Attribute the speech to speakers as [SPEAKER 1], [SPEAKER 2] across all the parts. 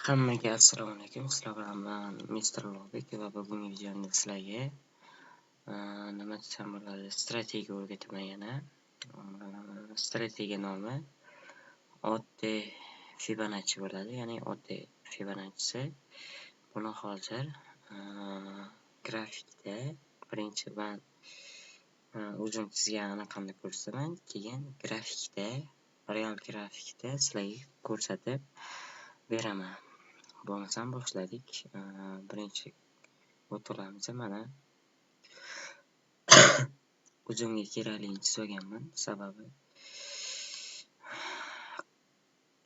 [SPEAKER 1] Hammaga assalomu alaykum. Sizlar bilan men Mr. Ulug'bek va bugungi videomda sizlarga nima desam bo'ladi, strategiya o'rgataman yana. Strategiya nomi oddiy Fibonacci bo'ladi, ya'ni oddiy Fibonacci. Buni hozir grafikda birinchi man o'zim chizgan anaqamda ko'rsataman, keyin grafikda, real grafikda sizlarga ko'rsatib beraman. Bo'lmasam boshladik. Birinchi o'tiramiz. Mana o'zimga kerakligini chizib olganman. Sababi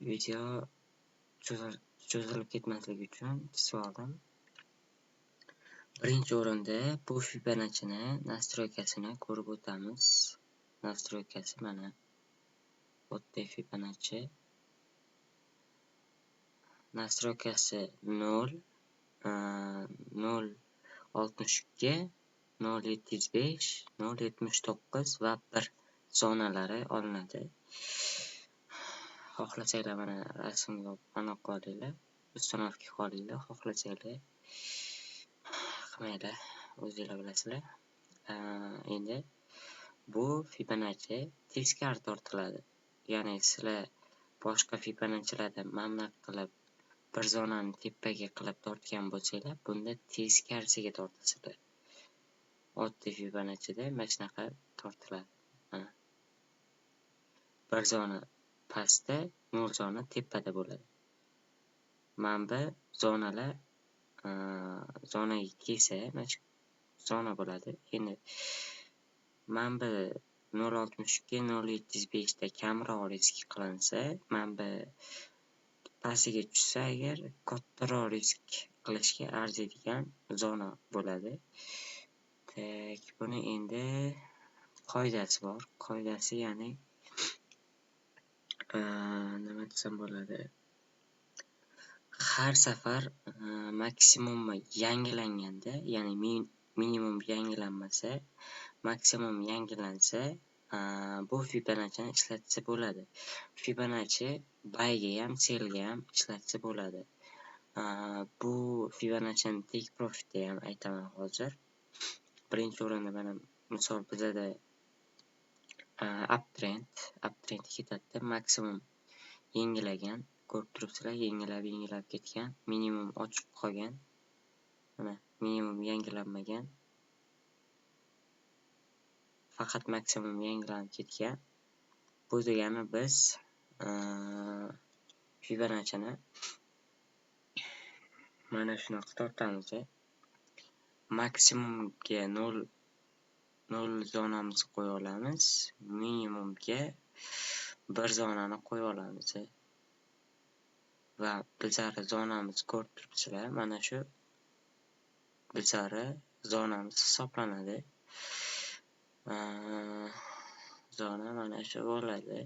[SPEAKER 1] video cho'zilib ketmasligi uchun chizib oldim. Birinchi o'rinda bu Fibonacci'ni nastroykasini ko'rib o'tamiz. Nastroykasi mana oddiy Fibonacci. Nastroykasi 0, 0.62, 0.75, 0.79 va 1 zonalari olinadi. Xohlasanglar mana rasmga aniq olinglar, uстановка qilinglar, xohlasanglar qilmaylar, o'zinglar bilasizlar. Endi bu Fibonacci teskari tortiladi. Ya'ni sizlar boshqa Fibonacci'larda mamnaq qilib bir zonani tepaga qilib tortgan bo'lsanglar, bunda teskarisiga tortasizlar. Oddiy Fibonacci'da mana shunaqa tortiladi. Mana bir zona pastda, 0 zona tepada bo'ladi. Mana bu zonalar zonaga kelsa, mana shu zona bo'ladi. Endi mana bu 0.62, 0.75 da kamroq risk qilinsa, mana bu pastiga tushsa agar kattaroq risk qilishga arziydigan zona bo'ladi. Buni endi qoidasi bor. Qoidasi ya'ni nima desam bo'ladi? Har safar maksimum yangilanganda, ya'ni minimum yangilanmasa, maksimum yangilansa, bu Fibonacci'ni ishlatsa bo'ladi. Fibonacci buyga ham, sellga ham ishlatsa bo'ladi. Bu Fibonacci'ni take profitda ham aytaman hozir. Birinchi o'rinda mana misol bizada uptrend ketadi, maksimum yangilagan, ko'rib turibsizlar, yangilab ketgan, minimum ochiq qolgan. Mana minimum yangilanmagan. Faqat maksimum yangilanib ketgan. Bu degani biz Fibonacci'ni mana shunaqa tortamiz. Maksimumga 0 zonamizni qo'ya olamiz, minimumga 1 zonani qo'ya olamiz. Va bizari zonamiz ko'rib turibsizlar, mana shu bizari zonamiz hisoblanadi. Zona mana shu bo'ladi.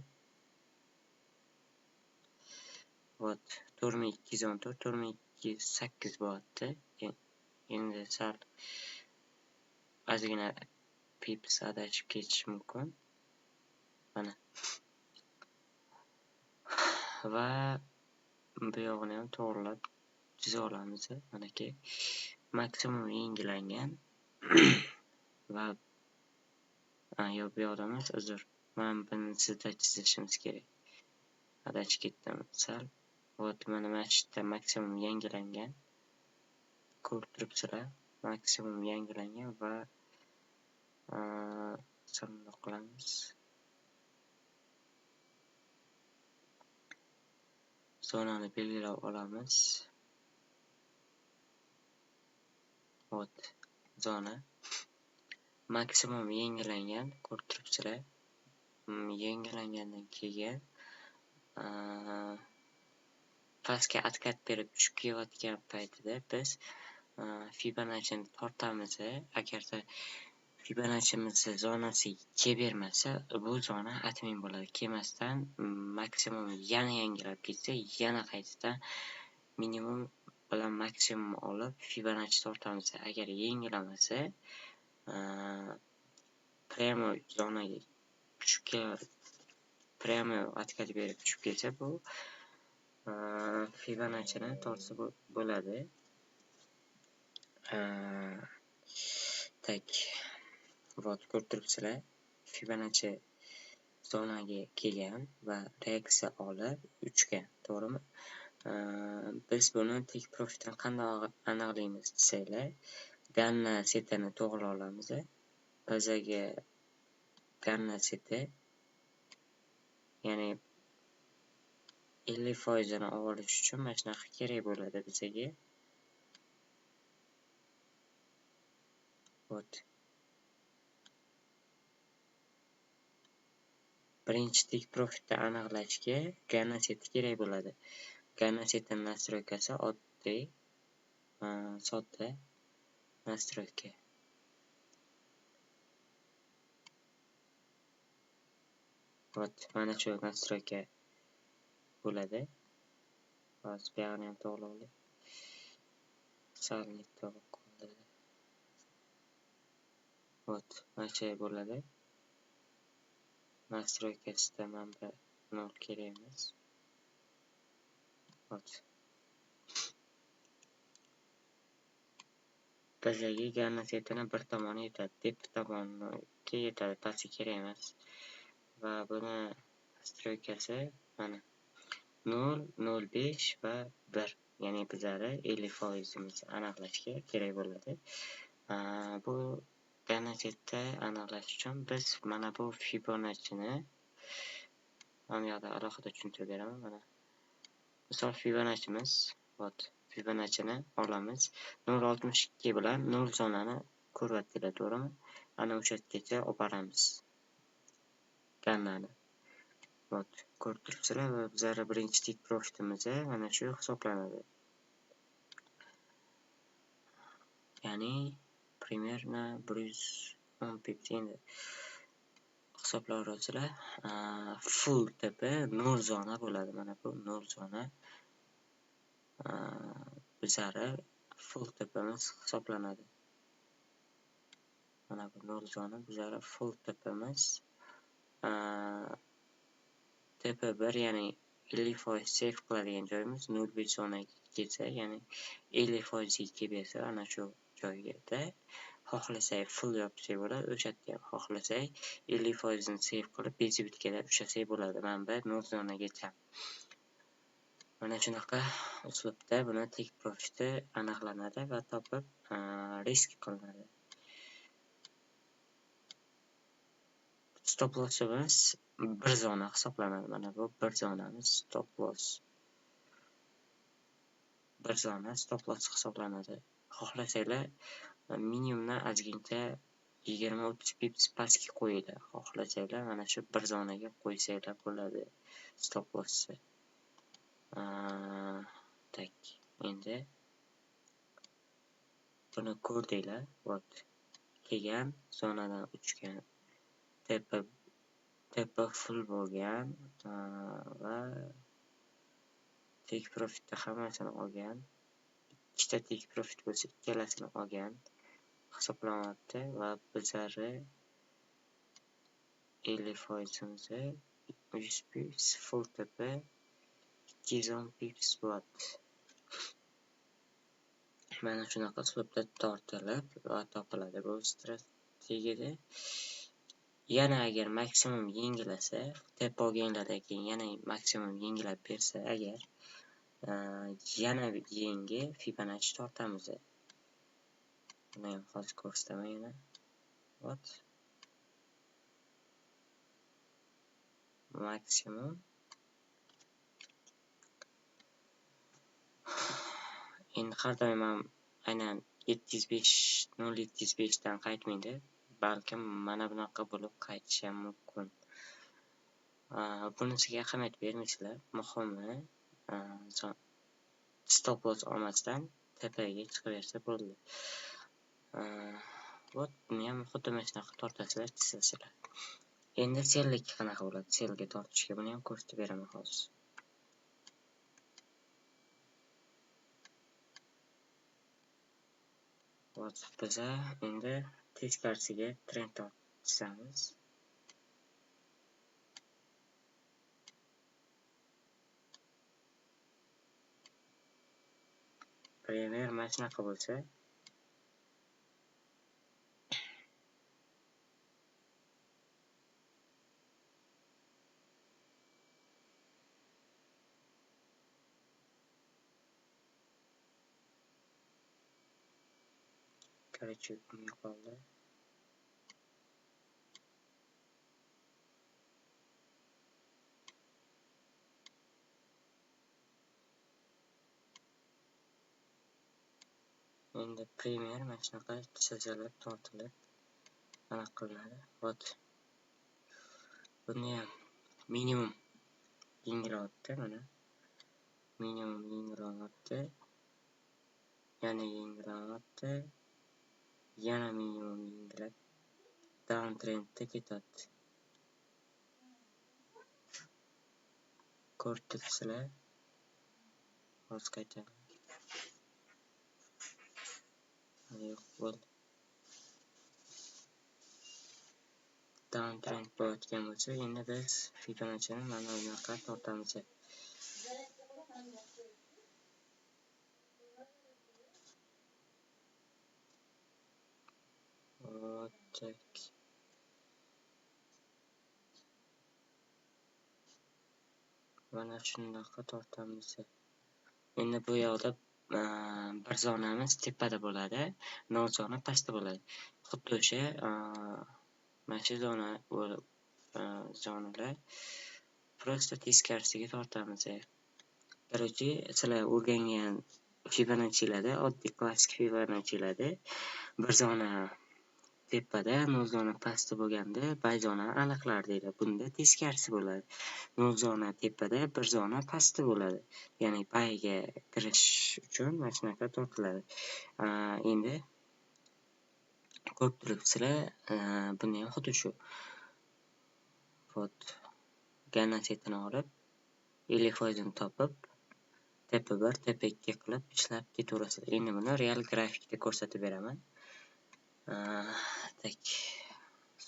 [SPEAKER 1] Vot 4214, 4208 bo'lyapti. Endi sal ozgina pips adashib ketishi mumkin. Mana. Va bu yog'ini ham to'g'rilab chiza olamiz. Manaki maksimum yangilangan va yo'q, bu yoqda emas, uzr. Mana buni sizda chizishimiz kerak. Adashib ketdim sal. Vot mana shu yerda maksimum yangilangan. Ko'rib turibsizlar, maksimum yangilangan va bundoq qilamiz. Zonani belgilab olamiz. Vot, zona maksimum yangilangan, ko'rib turibsizlar. Yangilangandan keyin pastga atkat berib tushib kelayotgan paytida biz Fibonacci'ni tortamiz. Agarda Fibonacci'miz zonasiga kelbermasa, bu zona admin bo'ladi. Kelmasdan maksimum yana yangilab ketsa, yana qaytadan minimum bilan maksimum olib Fibonacci tortamiz. Agar yangilamasa, primo zonaga tushib keladi. Primo atkat berib tushib kelsa, bu Fibonacci'ni tortsa bo'ladi. Tak. Вот, ko'rib turibsizlar. Fibonacci zonaga kelgan va reaksiya olib 3 ga, to'g'rimi? Biz buni take profitni qanday aniqlaymiz desanglar, Ganna setini to'g'ri olamiz. Bizaga Ganna seti, ya'ni 50% ni olish uchun mana shunaqa kerak bo'ladi bizaga. Вот. Birinchi take profitni aniqlashga Ganna seti kerak bo'ladi. Ganna setining настройкасы oddiy, sodda настройка. Вот, mana shu настройка bo'ladi. Hozir bu yerni ham to'g'rilaylik. Salni to'g'ri qoldi. Вот, mana shu bo'ladi. Настройкасida manba 0 kerak emas. Вот. Bizaga Ganna setini bir tomoni yetadi, deb tomoniga yetadi, pastga kerak emas. Va buni настройкасы mana 0, 0,5 va 1. Ya'ni bizlari 50% aniqlashga kerak bo'ladi. Bu Ganna setni aniqlash uchun biz mana bu Fibonacci'ni mana yoqda alohida tushuntirib beraman. Mana misol Fibonacci'miz, вот, Fibonacci'ni olamiz. 0,62 bilan 0 zonani ko'ryapsizlar, to'g'rimi? Ana o'sha yergacha olib boramiz Gannani. Вот, ko'rib turibsizlar, va bizlar birinchi take profitimiz mana shu hisoblanadi. Ya'ni примерно 110 pips endi hisoblab o'rasizlar. Full tepa 0 zona bo'ladi. Mana bu 0 zona. Bizlar full tepamiz hisoblanadi. Mana bu 0 zona bizlar full tepamiz. Tepa 1, ya'ni 50% save qiladigan joyimiz 0,5 zonaga kelsa, ya'ni 50% ga kelsa, ana shu joyda xohlasak full yopsak bo'ladi. O'sha yerda ham xohlasak 50% ni save qilib bezibitga ushlasak bo'ladi. Manba 0 zonagacha. Mana shunaqa uslubda buni take profiti aniqlanadi va topib risk qilinadi. Stop lossimiz bir zona hisoblanadi. Mana bu bir zonamiz stop loss. Bir zona stop loss hisoblanadi. Xohlasanglar minimumdan ozgincha 20-30 pips pastga qo'yinglar. Xohlasanglar mana shu bir zonaga qo'ysanglar bo'ladi stop lossni. Tak, endi buni ko'rdinglar. Вот. Kelgan zonadan uchgan, tepa full bo'lgan va take profitni hammasini olgan. Ikkita take profit bo'lsa, ikkalasini olgan hisoblanyapti va bizlari 50%imizni 100 pips full tepa 210 pips bo'ladi. Mana shunaqa uslubda tortilib va topiladi bu strategiyada. Yana agar maksimum yengilasa, tepa olganlardan keyin yana maksimum yengilab bersa agar, yana yangi Fibonacci tortamiz. Buni ham hozir ko'rsataman yana. Вот. Maksimum endi har doim ham aynan 0.705 dan qaytmaydi. Balkim mana bunaqa bo'lib qaytishi ham mumkin. Bunisiga ahamiyat bermaysizlar. Muhimi stop loss olmasdan tepaga chiqaversa bo'ldi. Вот, buni ham xuddi mana shunaqa tortasizlar, chizasizlar. Endi sellik qanaqa bo'ladi? Selga tortishga buni ham ko'rsatib beraman hozir. Вот, biz endi teskarasiga trend tortamiz. Premiere mana shunaqa bo'lsa, короче, yo'qoldi. Endi Premiere mana shunaqa chizilib, tortilib, anaqa qilinadi. Вот. Buni ham minimum yengilroqda mana. Minimum yengilroqda. Yana yengilroqda. Yana minimum yengilroq. Downtrendda ketadi. Ko'rib turibsizlar. Hozir qaytaman. Yo'q, bo'ldi. Downtrend bo'layotgan bo'lsa, endi biz Fibonacci'ni mana bunaqa tortamiz. Tak. Mana shunaqa tortamiz. Endi bu yoqda bir zonamiz tepada bo'ladi, 0 zona pastda bo'ladi. Xuddi o'sha mana shu zonalar просто teskarisiga tortamiz. Короче, sizlar o'rgangan Fibonacci'larda, oddiy klassik Fibonacci'larda bir zona tepada, 0 zona pastda bo'lganda, bay zona aniqlar deydi. Bunda teskarisi bo'ladi. 0 zona tepada, 1 zona pastda bo'ladi. Ya'ni bayga kirish uchun mana shunaqa tortiladi. Endi ko'rib turibsizlar, buni ham xuddi shu. Вот. Ganasiyatini olib, 50% topib, tepa 1, tepa 2 qilib ishlab ketaverasizlar. Endi buni real grafikda ko'rsatib beraman. Tak.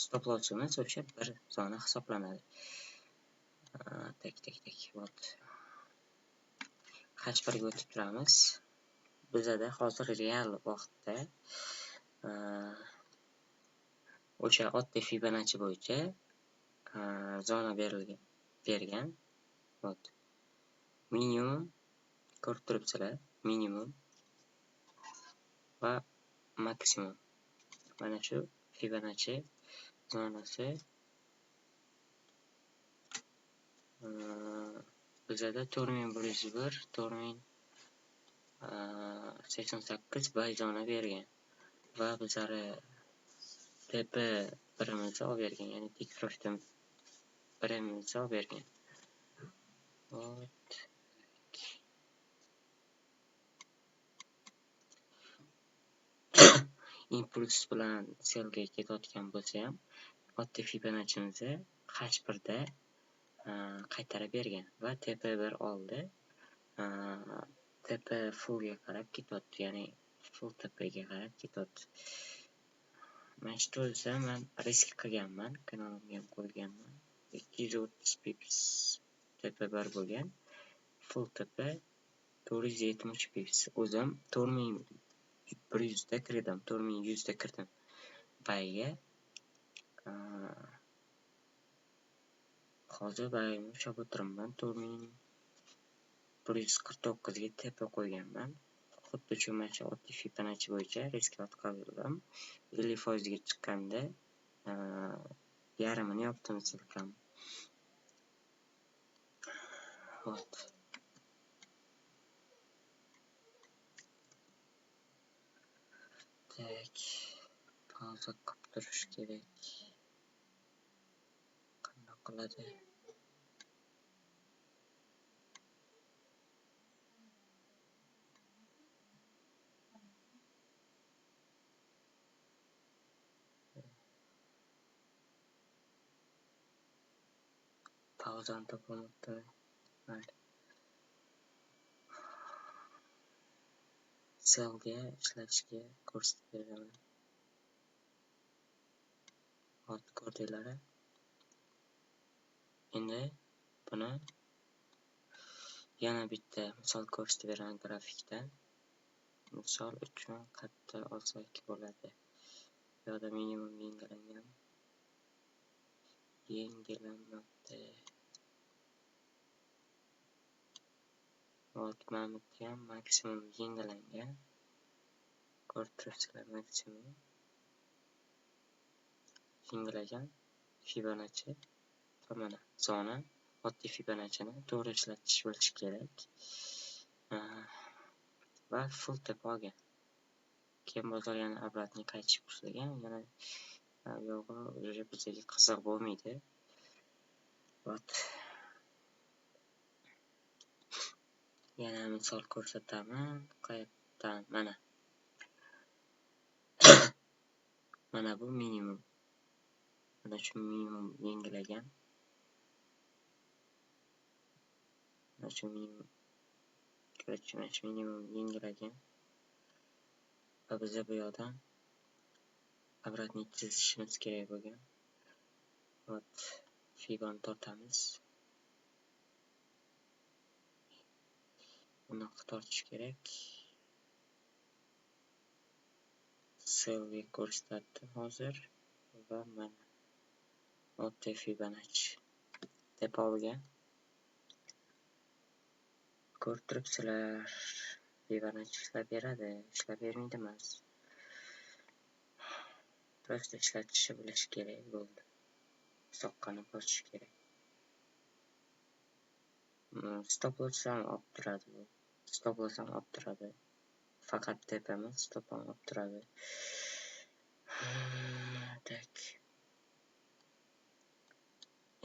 [SPEAKER 1] Stop lossimiz o'sha bir zona hisoblanadi. Tak. Вот. H1 ga o'tib turamiz. Bizda hozir real vaqtda o'sha oddiy Fibonacci bo'yicha zona bergan. Вот. Minimum ko'rib turibsizlar, minimum va maksimum. Mana shu Fibonacci zonasi bizda 4101, 4088 bay zona bergan va bizlar tepa birimizni olib bergan, ya'ni tekfroshdan birimizni olib bergan. Вот. Impuls bilan selga ketayotgan bo'lsa ham, oddiy Fibonacci'mizni H1 da qaytarib bergan va tepa 1 oldi. Tepa fullga qarab ketyapti, ya'ni full tepaga qarab ketyapti. Mana shu o'zida men risk qilganman, kanalimga ham qo'yganman. 230 pips tepa 1 bo'lgan, full tepa 470 pips. O'zim 4100 da kirdim, 4100 da kirdim bayga. Hozir bayimni ushlab o'tiribman, 4149 ga tepa qo'yganman. Xuddi shu mana shu oddiy Fibonacci bo'yicha riskot qildim. 50% ga chiqqanda yarmini yopdim silkam. Вот. Tak. Pauza qilib turish kerak. Qanday qiladi? Pauzani topolmayapti. Mayli. Selga ishlatishga ko'rsatib beraman. Hop, ko'rdinglar. Endi buni yana bitta misol ko'rsatib beraman grafikdan. Misol uchun qatta olsak bo'ladi. Bu yoqda minimum yengilanmabdi. Mana bu ham maksimum yengilangan. Ko'rib turibsizlar, maksimum yengilangan Fibonacci. Mana zona oddiy Fibonacci'ni to'g'ri ishlatish bo'lishi kerak. Va full tepa olgan. Keyin bozor yana обратно qaytib boshlagan. Yana yo'g'i bizga qiziq bo'lmaydi. Yana misol ko'rsataman. Qayerdan? Mana bu minimum. Mana shu minimum yengilagan. Mana shu minimum yengilagan. Va biz bu yoqdan обратно chizishimiz kerak bo'lgan. Fibon tortamiz. Buni tortish kerak. Selvi ko'rsatdi hozir va mana oddiy Fibonacci tepa olgan. Ko'rib turibsizlar, Fibonacci ishlab beradi, ishlab bermaydi emas. Prosta ishlatishni bilish kerak bo'ldi. Soqqani bosish kerak. Stop loss ham olib turadi. Stop loss ham olib turadi. Faqat tepa emas, stop ham olib turadi. Tak.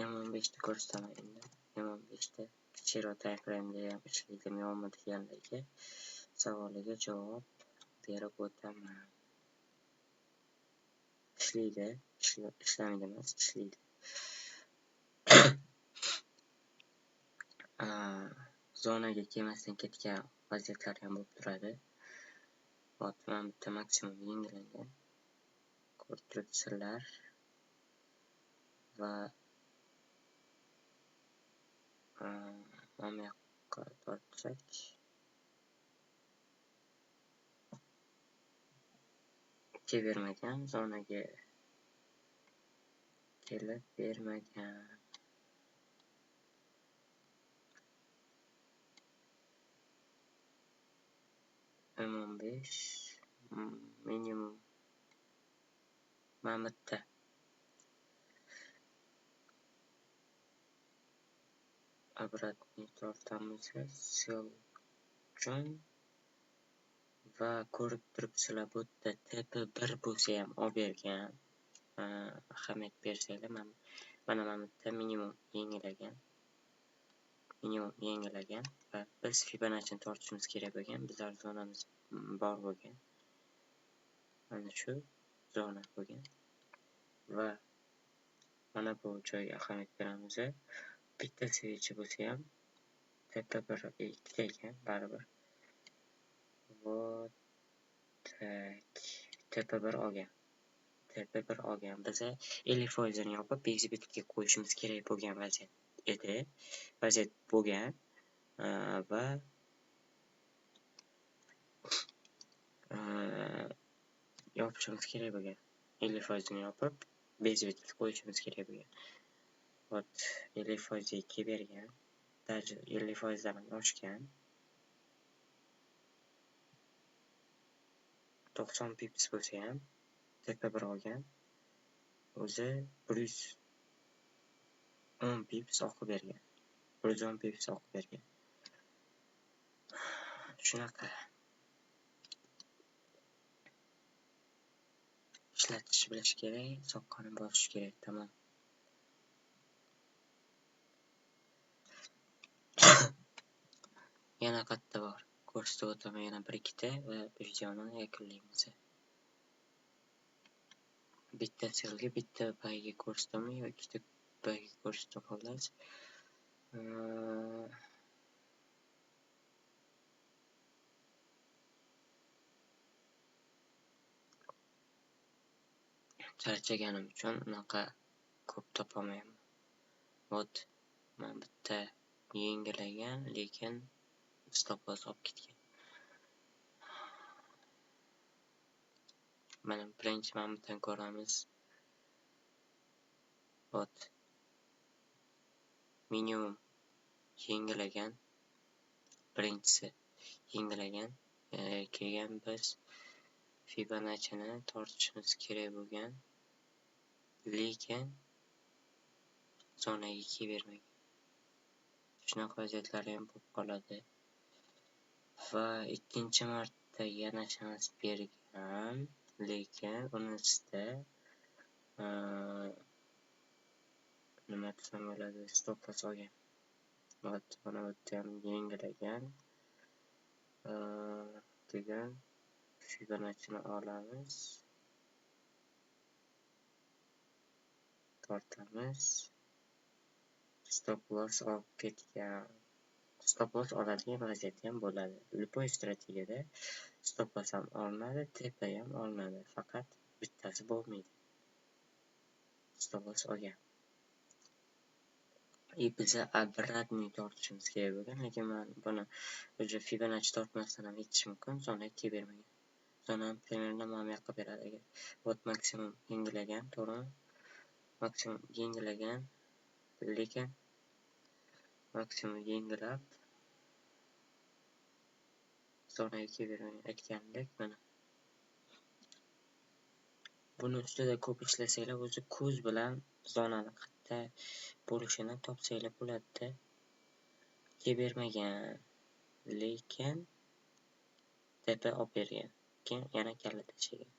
[SPEAKER 1] M15 ni ko'rsataman endi. M15 da kichikroq timeframe ham ishlaydimi yo'qmi deganlarga savoliga javob berib o'taman. Ishlaydi, ishlamaydi emas, ishlaydi. Zonaga kelmasdan ketgan vaziyatlar ham bo'lib turadi. Mana bitta maksimum yengilangan. Ko'rib turibsizlar. Va mana yoqqa tortsak bermagan, zonaga kelib bermagan. M15 minimum mana bitta обратный tortamiz sel uchun va ko'rib turibsizlar, bu yerda TP1 bo'lsa ham olib bergan. Ahamiyat bersanglar, mana bitta minimum yengilagan va biz Fibonacci'ni tortishimiz kerak bo'lgan. Bizlar zonamiz bor bo'lgan. Mana shu zona bo'lgan. Va mana bu joyga ahamiyat beramiz. Bitta switch bo'lsa ham TP1 ikkita ekan, baribir. Tak. TP1 olgan. Biz 50% ni yopib, exhibitga qo'yishimiz kerak bo'lgan vaziyat edi. Vaziyat bo'lgan va yopishimiz kerak bo'lgan. 50% ni yopib, exhibitga qo'yishimiz kerak bo'lgan. 50% ga bergan. Даже 50% dan oshgan. 90 pips bo'lsa ham TP1 olgan. O'zi 110 pips oqib bergan. 110 pips oqib bergan. Shunaqa ishlatish bilish kerak, soqqani bosish kerak, tamom. Yana qatta bor. Ko'rsatib o'taman yana 1-2ta va videoni yakunlaymiz. Bitta selga, bitta payga ko'rsataman yoki ikkita payga ko'rsatib xolos. Charchaganim uchun unaqa ko'p topolmayman. Mana bitta yengilagan, lekin stop loss olib ketgan. Mana birinchi mamutdan ko'ramiz. Minimum yangilagan. Birinchisi yangilagan. Keyin biz Fibonacci'ni tortishimiz kerak bo'lgan. Lekin zonaga kelavermagan. Shunaqa vaziyatlari ham bo'lib qoladi. Va ikkinchi marta yana shans bergan, lekin unisida nima desam bo'ladi, stop loss olgan. Mana bu ham yangilagan. Degan Fibonacci'ni olamiz. Tortamiz. Stop loss olib ketgan. Stop loss oladigan vaziyat ham bo'ladi. Любой strategiyada stop loss ham olinadi, tepa ham olinadi. Faqat bittasi bo'lmaydi. Stop loss olgan. Biza обратный tortishimiz kerak bo'lgan, lekin men buni o'sha Fibonacci tortmasdan ham yetish mumkin, zonaga kelavermagan. Zona примерно mana bu yoqqa beradi agar. Maksimum yangilagan, to'g'rimi? Maksimum yangilagan, lekin maksimum yengilab zonaga kelavermagan. Aytganimdek, mana buni ustida ko'p ishlasanglar, o'zi ko'z bilan zonani qayerda bo'lishini topsanglar bo'ladi-da. Kelavermagan, lekin tepa olib bergan. Keyin yana kalla tashlagan.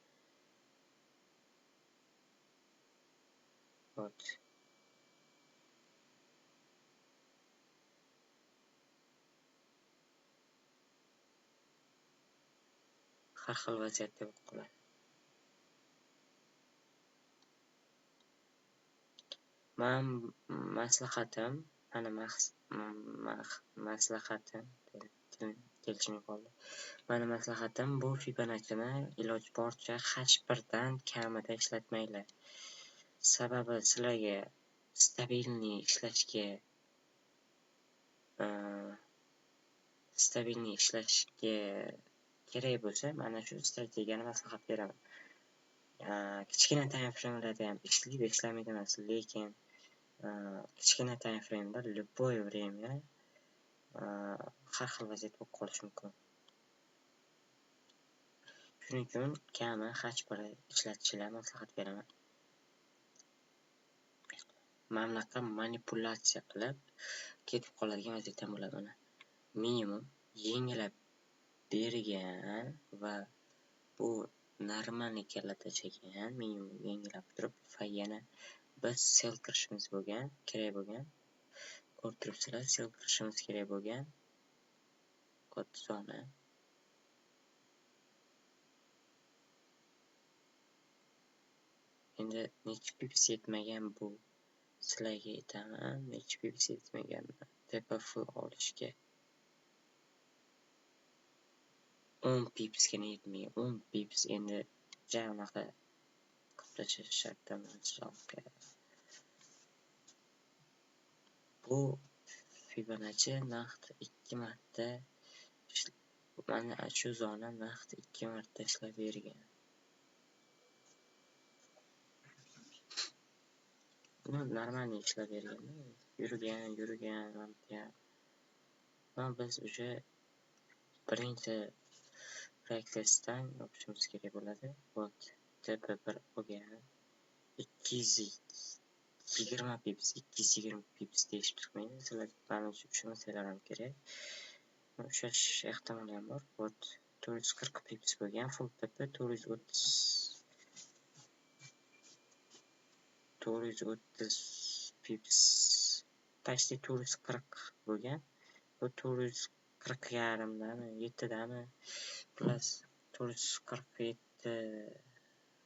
[SPEAKER 1] Har xil vaziyatda bo'lib qoladi. Men maslahatim, ana maslahatim kelishmay qoldi. Meni maslahatim bu Fibonacci'ni iloji boricha H1dan kamida ishlatmanglar. Sababi sizlarga stabilniy ishlashga kerak bo'lsa, mana shu strategiyani maslahat beraman. Kichkina time framelarda ham ishlaydi, ishlamaydi emas, lekin kichkina time frame'da любое время har xil vaziyat bo'lib qolishi mumkin. Shuning uchun kami H1 ishlatishlarni maslahat beraman. Mana bunaqa manipulyatsiya qilib ketib qoladigan vaziyat ham bo'ladi. Mana minimum yengilab bergan va bu normalniy kalla tashlagan, minimum yengilab turib va yana biz sell kirishimiz kerak bo'lgan. Ko'rib turibsizlar, sell kirishimiz kerak bo'lgan. Zona. Endi necha pips yetmagan bu sizlarga aytaman, necha pips yetmagan tepa full olishga. 10 pipsgina yetmagan. 10 pips endi unaqa qilib shart emas. Bu Fibonacci naqd 2 marta mana shu zona naqd 2 marta ishlab bergan. Buni normalniy ishlab bergan. Yurgan. Mana biz o'sha birinchi practice'dan o'qishimiz kerak bo'ladi. TP1 olgan 220 pips deyishib chiqmaydi. Sizlar mana shu tushunmasanglar ham kerak. Ushlash ehtimoli ham bor. 440 pips bo'lgan, full TP 430 pips, почти 440 bo'lgan. Bu 440 yarimdami, 7dami plus 447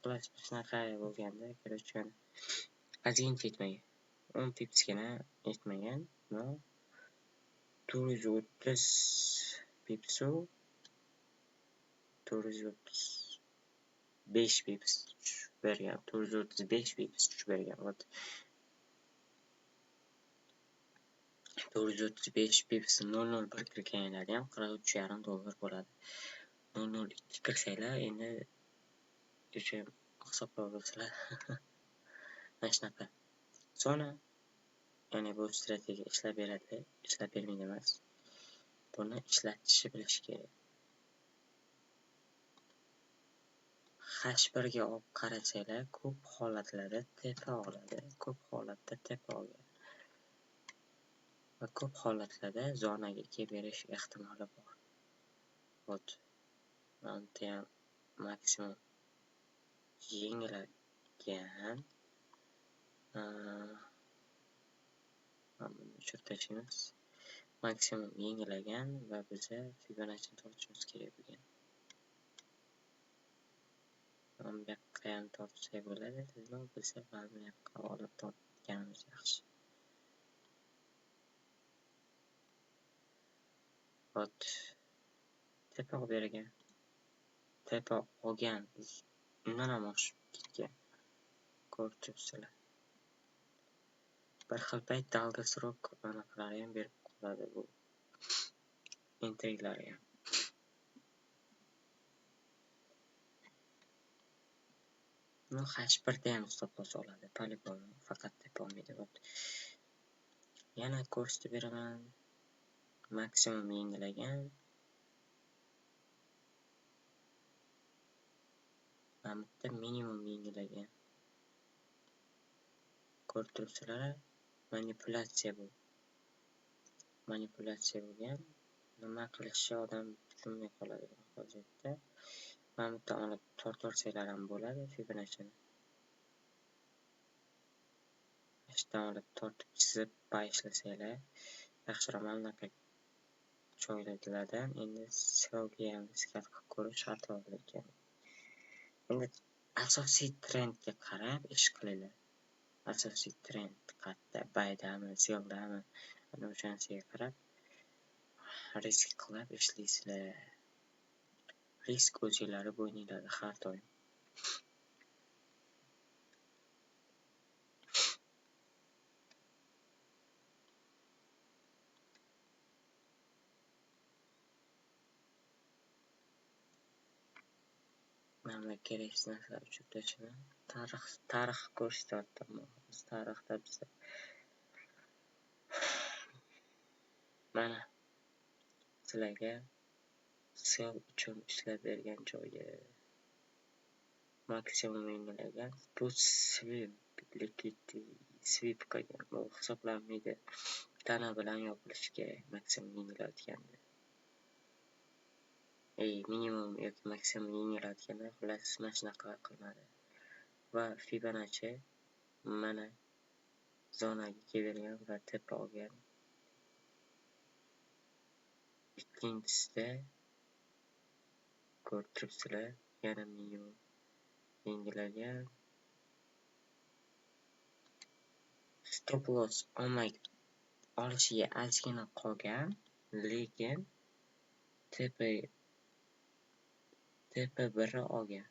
[SPEAKER 1] plus shunaqa bo'lganda, короче, ozgincha yetmagan. 10 pipsgina yetmagan. No 430 pipsu 435 pips bergan. 435 pips bergan. 435 pips 0.01 kirganlar ham $43.5 bo'ladi. 0.02 kirsanglar endi uchun hisoblab olsalar mana shunaqa. Sonra ya'ni bu strategiya ishlab beradi, ishlab bermaydi emas. Buni ishlatishni bilish kerak. H1 ga olib qarasanglar, ko'p holatlarda tepa oladi, ko'p holatda tepa olgan. Va ko'p holatlarda zonaga kelib berish ehtimoli bor. Ot manta ham maksimum yengilgan. Tushirtashimiz maksimum yengilagan va biza Fibonacci tortishimiz kerak bo'lgan. Mana bu yoqqa ham tortsak bo'ladi, sizlar bilsa, mana bu yoqqa olib tortganimiz yaxshi. Ot tepa olib bergan. Tepa olgan. Undan ham oshib ketgan. Ko'rib turibsizlar. Bir xil payt dalgasroq anaqalari ham berib qoladi bu intriglari ham. No H1da ham stop-loss oladi, polibon faqat tepa olmaydi. Yana ko'rsatib beraman. Maksimum yengilagan. Bitta minimum yengilagan. Ko'rib turibsizlar, manipulyatsiya bu. Manipulyatsiya bo'lgan. Nima qilishni odam tushunmay qoladi hozirda. Mana bu yerdan olib tortsanglar ham bo'ladi Fibonacci'ni. Ishdan olib tortib chizib bayishlasanglar yaxshiroq. Mana bunaqa joylardan endi selga ham skat qilib ko'rish xato ekan. Endi asosiy trendga qarab ish qilinglar. Asosiy trend qayerda, baydami, seldami, ana o'shanisiga qarab risk qilib ishlaysizlar. Risk o'zingizlar bo'yningizda har doim. Mana keraksiz narsalar uchun tashini tarix ko'rsatyapti. Biz tarixda biz mana sizlarga sel uchun ishlab bergan joyi maksimum yengilagan. Bu sweep qilgan. Bu hisoblanmaydi. Tana bilan yopilishi kerak maksimum yengilayotganda. Minimum yoki maksimum yengilayotganda xullas mana shunaqa qilinadi. Va Fibonacci mana zonaga kelgan va tepa olgan. Ikkinchisida ko'rib turibsizlar, yana minimum yengilagan. Stop loss olishiga ozgina qolgan, lekin tepa 1 olgan.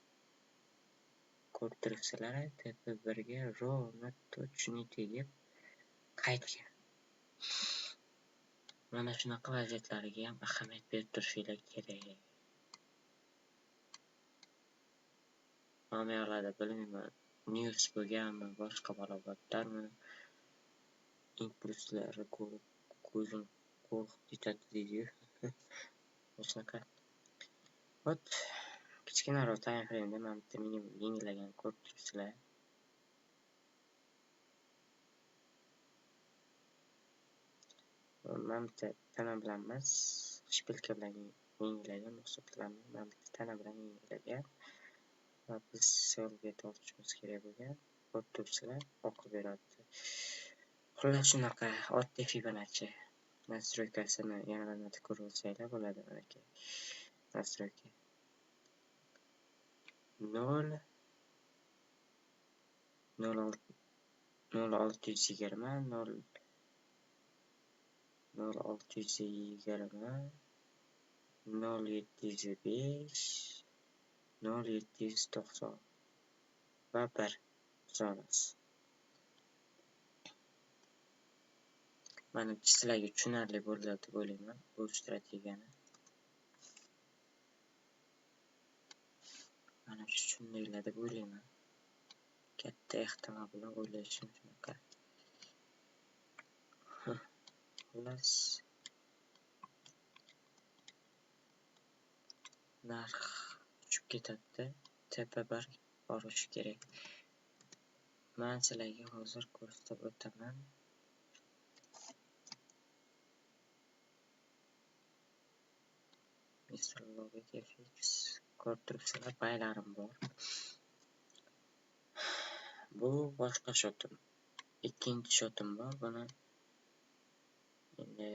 [SPEAKER 1] Ko'rib turibsizlar, tepa 1 ga ровно точно tegib qaytgan. Mana shunaqa vaziyatlarga ham ahamiyat berib turishinglar kerak. Mana yoqlarda bilmayman, news bo'lganmi, boshqa balobatlarmi, impulslari ko'zim qo'rqib ketadi deydi-yu. Shunaqa. Kichkinaroq time frame'da mana bitta minimum yengilagan ko'rib turibsizlar. Mana bitta tana bilan emas, shpilka bilan yengilagan hisoblanadi. Mana bitta tana bilan yengilagan. Va biz selga tortishimiz kerak bo'lgan. Ko'rib turibsizlar, oqib beradi. Xullas shunaqa oddiy Fibonacci nastroykasini yana bir marta ko'rib olsanglar bo'ladi. Mana aka. Настройки 0 0620 0705 0790 va 1 zonasi. Mana sizlarga tushunarli bo'ldi deb o'ylayman bu strategiyani. mana shundaylar deb o'ylayman. Katta ehtimol bilan o'ylashim shunaqa. Xullas, narx tushib ketadi. Tepa bir borish kerak. Men sizlarga hozir ko'rsatib o'taman. Mr. Logik FX ko'rib turibsizlar, baylarim bor. Bu boshqa shotim. Ikkinchi shotim bor. Buni endi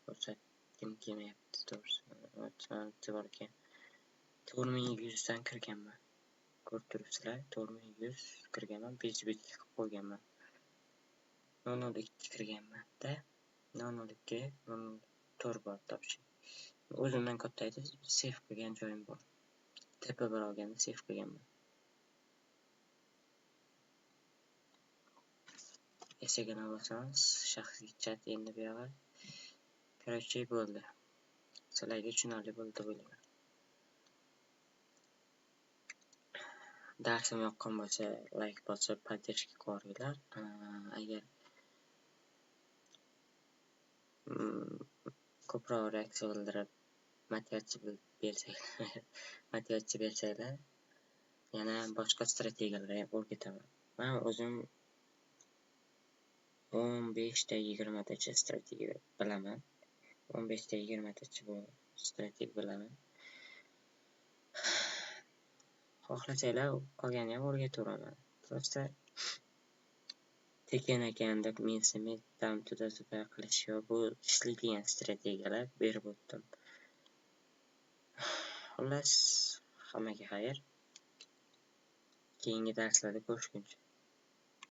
[SPEAKER 1] ko'rsatdim kelmayapti to'g'risi. O'tib 4100 dan kirganman. Ko'rib turibsizlar, 4100 kirganman, 5 qilib qo'yganman. 002 kirganman-da. 002 004 bor topshi. O'zimdan katta edi, save qilgan joyim bor. Tepa bir olganda save qilganman. Esagini olsangiz, shaxsiy chat endi bu yoqqa. Короче, bo'ldi. Sizlarga tushunarli bo'ldi deb o'ylayman. Darsim yoqqan bo'lsa, like bosib, поддержка qo'yinglar. Agar ko'proq reaksiya bildirib, motivatsiya bersanglar, yana boshqa strategiyalar ham o'rgataman. Men o'zim 15 ta 20 tacha strategiya bilaman. 15 ta 20 tacha bu strategiya bilaman. Xohlasanglar qolganini ham o'rgataveraman. Просто tekin ekan deb mensimadan tuda qilish yo'q. Bu ishlaydigan strategiyalar berib o'tdim. Xullas, hammaga xayr. Keyingi darslarda ko'rishguncha